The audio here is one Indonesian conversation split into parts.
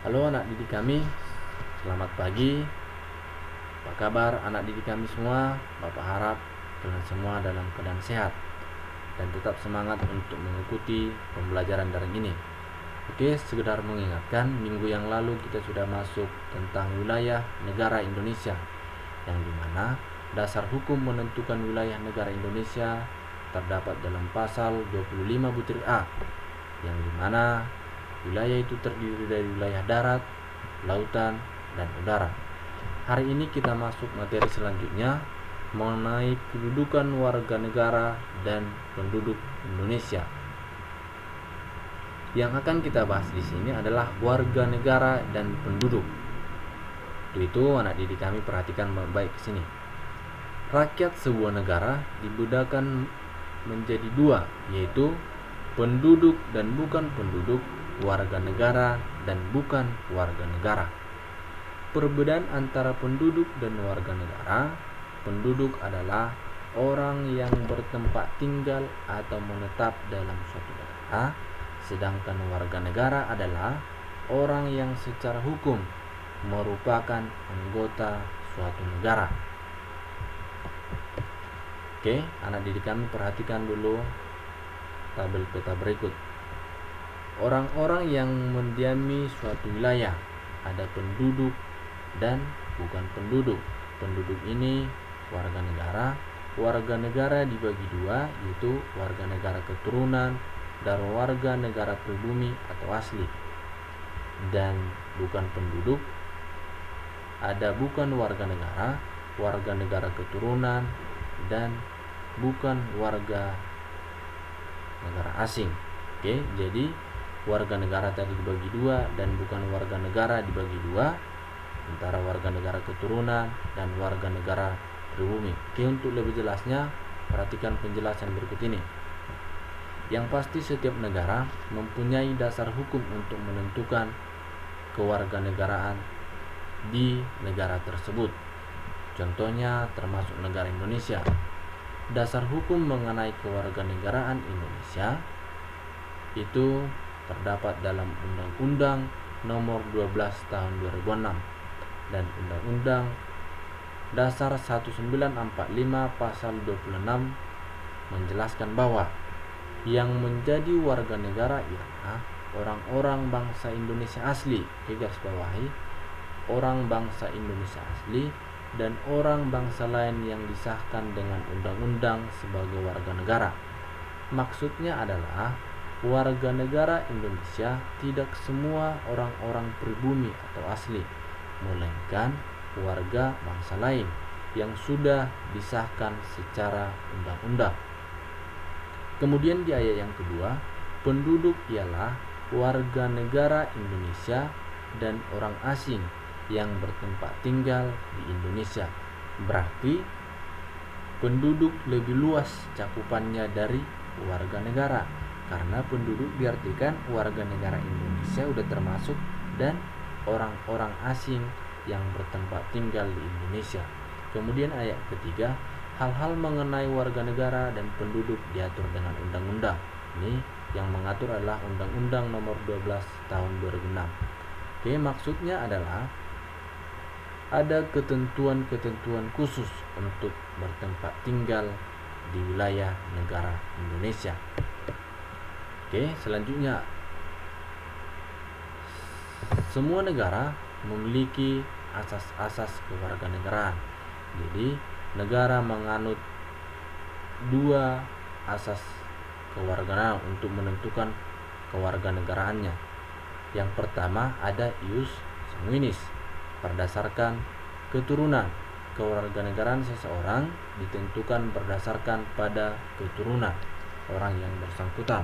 Halo anak didik kami, selamat pagi. Apa kabar anak didik kami semua? Bapak harap kalian semua dalam keadaan sehat dan tetap semangat untuk mengikuti pembelajaran daring ini. Oke, sekedar mengingatkan, minggu yang lalu kita sudah masuk tentang wilayah negara Indonesia, yang dimana dasar hukum menentukan wilayah negara Indonesia terdapat dalam pasal 25 butir A, yang dimana wilayah itu terdiri dari wilayah darat, lautan, dan udara. Hari ini kita masuk materi selanjutnya mengenai kedudukan warga negara dan penduduk Indonesia. Yang akan kita bahas di sini adalah warga negara dan penduduk. Itu anak didik kami perhatikan baik-baik ke sini. Rakyat sebuah negara dibedakan menjadi dua, yaitu penduduk dan bukan penduduk, warga negara dan bukan warga negara. Perbedaan antara penduduk dan warga negara: penduduk adalah orang yang bertempat tinggal atau menetap dalam suatu negara, sedangkan warga negara adalah orang yang secara hukum merupakan anggota suatu negara. Oke, anak didik kami perhatikan dulu tabel peta berikut. Orang-orang yang mendiami suatu wilayah, ada penduduk dan bukan penduduk. Penduduk ini warga negara. Warga negara dibagi dua, yaitu warga negara keturunan dan warga negara pribumi atau asli. Dan bukan penduduk, ada bukan warga negara keturunan, dan bukan warga negara asing. Oke, jadi warga negara tadi dibagi dua dan bukan warga negara dibagi dua, antara warga negara keturunan dan warga negara pribumi. Oke, untuk lebih jelasnya perhatikan penjelasan berikut ini. Yang pasti setiap negara mempunyai dasar hukum untuk menentukan kewarganegaraan di negara tersebut. Contohnya termasuk negara Indonesia. Dasar hukum mengenai kewarganegaraan Indonesia itu terdapat dalam Undang-Undang Nomor 12 Tahun 2006 dan Undang-Undang Dasar 1945 Pasal 26 menjelaskan bahwa yang menjadi warga negara ialah orang-orang bangsa Indonesia asli, garis bawahi, orang bangsa Indonesia asli dan orang bangsa lain yang disahkan dengan undang-undang sebagai warga negara. Maksudnya adalah warga negara Indonesia tidak semua orang-orang pribumi atau asli, melainkan warga bangsa lain yang sudah disahkan secara undang-undang. Kemudian di ayat yang kedua, penduduk ialah warga negara Indonesia dan orang asing yang bertempat tinggal di Indonesia. Berarti penduduk lebih luas cakupannya dari warga negara, karena penduduk diartikan warga negara Indonesia udah termasuk dan orang-orang asing yang bertempat tinggal di Indonesia. Kemudian ayat ketiga, hal-hal mengenai warga negara dan penduduk diatur dengan undang-undang. Ini yang mengatur adalah Undang-Undang Nomor 12 Tahun 2006. Oke, maksudnya adalah ada ketentuan-ketentuan khusus untuk bertempat tinggal di wilayah negara Indonesia. Oke, selanjutnya, semua negara memiliki asas-asas kewarganegaraan. Jadi, negara menganut dua asas kewarganegaraan untuk menentukan kewarganegaraannya. Yang pertama ada ius sanguinis, berdasarkan keturunan. Kewarganegaraan seseorang ditentukan berdasarkan pada keturunan orang yang bersangkutan.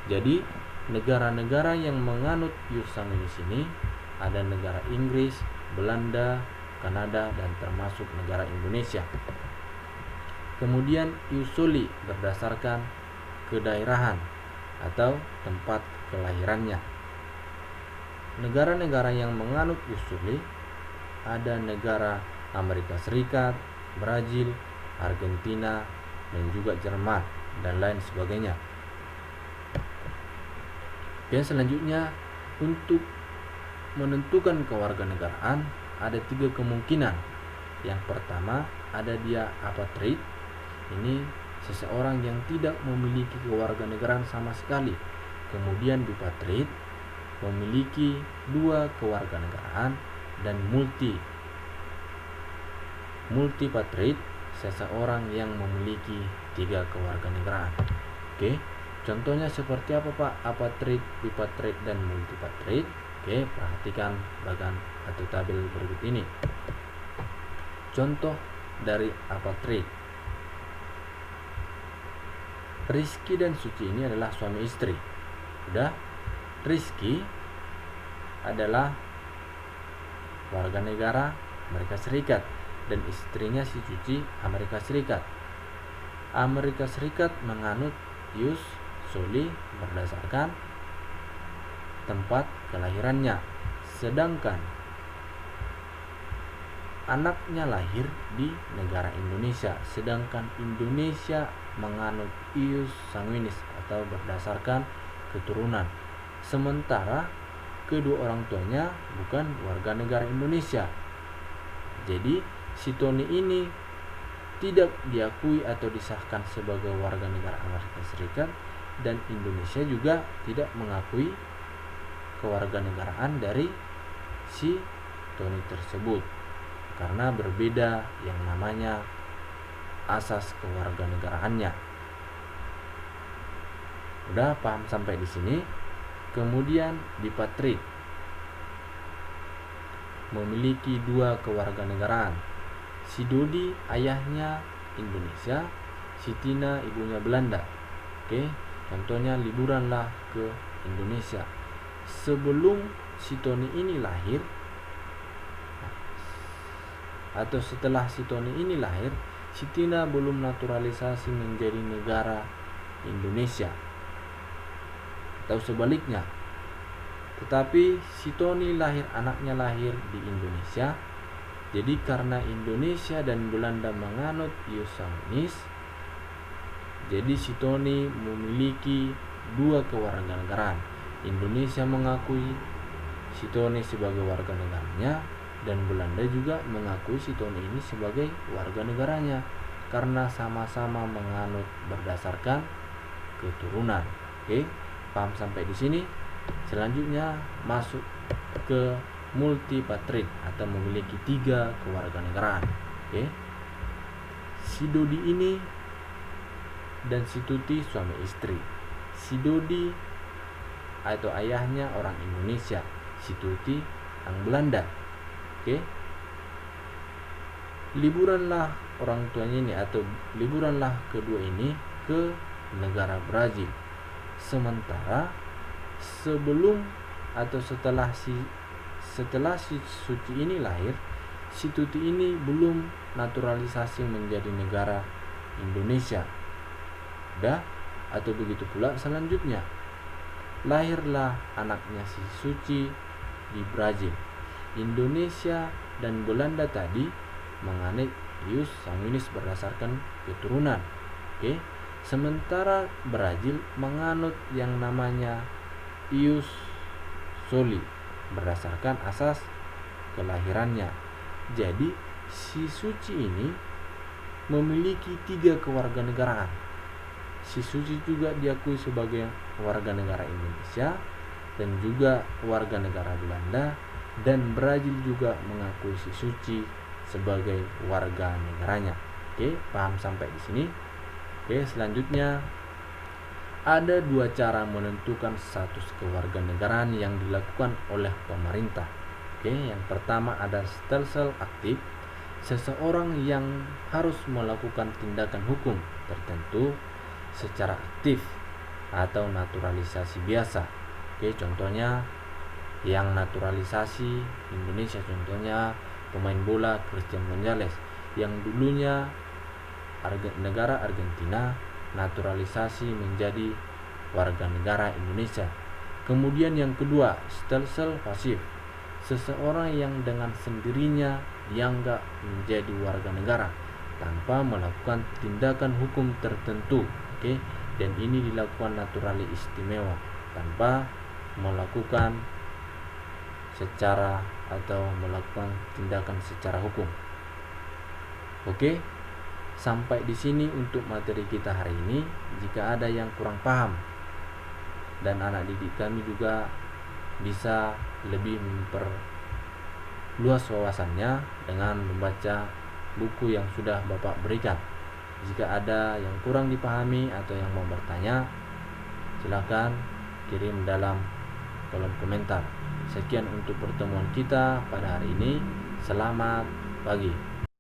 Jadi negara-negara yang menganut ius sanguinis ini ada negara Inggris, Belanda, Kanada, dan termasuk negara Indonesia. Kemudian ius soli berdasarkan kedaerahan atau tempat kelahirannya. Negara-negara yang menganut ius soli ada negara Amerika Serikat, Brazil, Argentina, dan juga Jerman, dan lain sebagainya. Oke, selanjutnya untuk menentukan kewarganegaraan ada 3 kemungkinan. Yang pertama, ada dia apatrid. Ini seseorang yang tidak memiliki kewarganegaraan sama sekali. Kemudian bipatrid, memiliki 2 kewarganegaraan, dan multipatrid, seseorang yang memiliki 3 kewarganegaraan. Oke, contohnya seperti apa Pak? Apatrid, bipatrid, dan multipatrid. Oke, perhatikan bagan atau tabel berikut ini. Contoh dari apatrid. Rizky dan Suci ini adalah suami istri. Udah, Rizky adalah warga negara Amerika Serikat dan istrinya si Suci Amerika Serikat. Amerika Serikat menganut ius soli berdasarkan tempat kelahirannya, sedangkan anaknya lahir di negara Indonesia, sedangkan Indonesia menganut ius sanguinis atau berdasarkan keturunan, sementara kedua orang tuanya bukan warga negara Indonesia. Jadi si Tony ini tidak diakui atau disahkan sebagai warga negara Amerika Serikat, dan Indonesia juga tidak mengakui kewarganegaraan dari si Tony tersebut karena berbeda yang namanya asas kewarganegaraannya. Udah paham sampai di sini? Kemudian bipatrid, memiliki 2 kewarganegaraan. Si Dodi ayahnya Indonesia, si Tina ibunya Belanda. Oke, contohnya liburanlah ke Indonesia. Sebelum si Tony ini lahir atau setelah si Tony ini lahir, si Tina belum naturalisasi menjadi negara Indonesia atau sebaliknya. Tetapi si Tony anaknya lahir di Indonesia. Jadi karena Indonesia dan Belanda menganut ius sanguinis, jadi si Tony memiliki 2 kewarganegaraan. Indonesia mengakui si Tony sebagai warga negaranya, dan Belanda juga mengakui si Tony ini sebagai warga negaranya karena sama-sama menganut berdasarkan keturunan. Oke, paham sampai di sini? Selanjutnya masuk ke multipatrid atau memiliki 3 kewarganegaraan. Oke. Si Dodi ini dan si Tuti suami istri. Si Dodi atau ayahnya orang Indonesia, si Tuti orang Belanda. Oke. Liburanlah orang tuanya ini atau liburanlah kedua ini ke negara Brazil. Sementara sebelum atau setelah si Suci ini lahir, si Tuti ini belum naturalisasi menjadi negara Indonesia. Udah, atau begitu pula selanjutnya. Lahirlah anaknya si Suci di Brazil. Indonesia dan Belanda tadi menganut ius sanguinis berdasarkan keturunan. Oke. Sementara Brazil menganut yang namanya ius soli berdasarkan asas kelahirannya. Jadi si Suci ini memiliki 3 kewarganegaraan. Si Suci juga diakui sebagai warga negara Indonesia dan juga warga negara Belanda, dan Brazil juga mengakui si Suci sebagai warga negaranya. Oke, paham sampai di sini? Oke, selanjutnya ada 2 cara menentukan status kewarganegaraan yang dilakukan oleh pemerintah. Oke, yang pertama ada stelsel aktif, seseorang yang harus melakukan tindakan hukum tertentu secara aktif atau naturalisasi biasa. Oke, contohnya yang naturalisasi Indonesia, contohnya pemain bola Christian Gonzalez yang dulunya negara Argentina naturalisasi menjadi warga negara Indonesia. Kemudian yang kedua, stelsel pasif, seseorang yang dengan sendirinya dianggap menjadi warga negara tanpa melakukan tindakan hukum tertentu. Oke, dan ini dilakukan naturali istimewa tanpa melakukan secara atau melakukan tindakan secara hukum. Oke, sampai di sini untuk materi kita hari ini. Jika ada yang kurang paham dan anak didik kami juga bisa lebih memperluas wawasannya dengan membaca buku yang sudah Bapak berikan. Jika ada yang kurang dipahami atau yang mau bertanya, silakan kirim dalam kolom komentar. Sekian untuk pertemuan kita pada hari ini. Selamat pagi.